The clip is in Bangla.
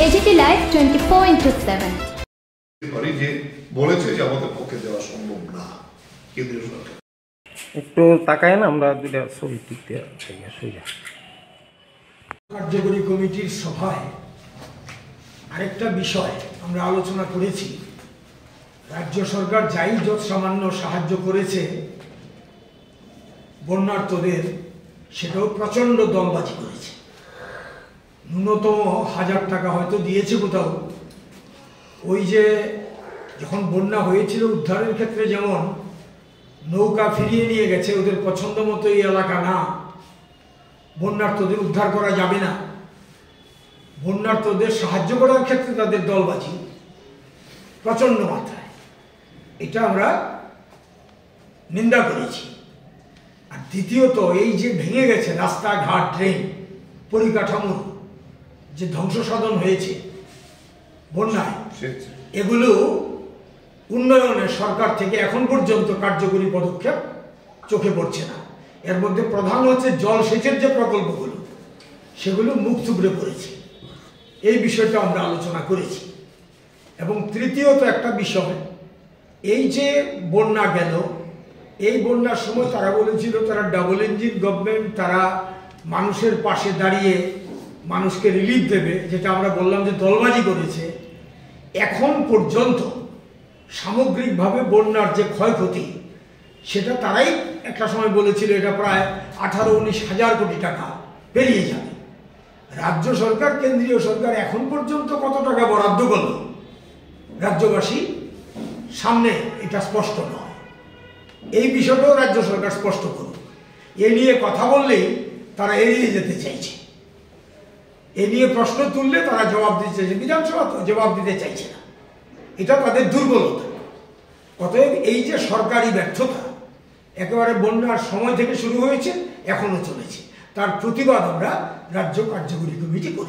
AGT Live 24/7 যে বলেছে যে আমাদের পক্ষে দেওয়া সম্ভব না কেন্দ্রীয় সরকার। একটু তাকায় না, আমরা দুইটা ছবি তুলতে সোজা। কার্যকরী কমিটির সভায় আরেকটা বিষয় আমরা আলোচনা করেছি। রাজ্য সরকার যাই যত সামান্য সাহায্য করেছে বন্যার্তদের, সেটাও প্রচণ্ড দলবাজি করেছে। ন্যূনতম 1000 টাকা হয়তো দিয়েছে কোথাও। ওই যে যখন বন্যা হয়েছিল উদ্ধারের ক্ষেত্রে যেমন নৌকা ফিরিয়ে নিয়ে গেছে, ওদের পছন্দ মতো এই এলাকা না, বন্যার্তদের উদ্ধার করা যাবে না, বন্যার্তদের সাহায্য করার ক্ষেত্রে তাদের দলবাজি প্রচণ্ড মাত্রায়, এটা আমরা নিন্দা করেছি। আর দ্বিতীয়ত এই যে ভেঙে গেছে রাস্তাঘাট, ড্রেন, পরিকাঠামোর যে ধ্বংস সাধন হয়েছে বন্যায়, এগুলো উন্নয়নের সরকার থেকে এখন পর্যন্ত কার্যকরী পদক্ষেপ চোখে পড়ছে না। এর মধ্যে প্রধান হচ্ছে জলসেচের যে প্রকল্পগুলো, সেগুলো মুখ থুবড়ে পড়েছে। এই বিষয়টা আমরা আলোচনা করেছি। এবং তৃতীয়ত একটা বিষয়, এই যে বন্যা গেল, এই বন্যার সময় তারা বলেছিল তারা ডাবল ইঞ্জিন গভর্নমেন্ট, তারা মানুষের পাশে দাঁড়িয়ে মানুষকে রিলিফ দেবে, যেটা আমরা বললাম যে দলবাজি করেছে। এখন পর্যন্ত সামগ্রিকভাবে বন্যার যে ক্ষয়ক্ষতি, সেটা তারাই একটা সময় বলেছিল এটা প্রায় 18-19 হাজার কোটি টাকা পেরিয়ে যাবে। রাজ্য সরকার, কেন্দ্রীয় সরকার এখন পর্যন্ত কত টাকা বরাদ্দ করল রাজ্যবাসী সামনে এটা স্পষ্ট নয়। এই বিষয়টাও রাজ্য সরকার স্পষ্ট করুক। এ নিয়ে কথা বললেই তারা এড়িয়ে যেতে চাইছে, এ নিয়ে প্রশ্ন তুললে তারা জবাব দিতে চাইছে, বিধানসভা তো জবাব দিতে চাইছে না, এটা তাদের দুর্বলতা। অতএব এই যে সরকারি ব্যর্থতা একেবারে বন্যার সময় থেকে শুরু হয়েছে, এখনো চলেছে, তার প্রতিবাদ আমরা রাজ্য কার্যকরী কমিটি করি।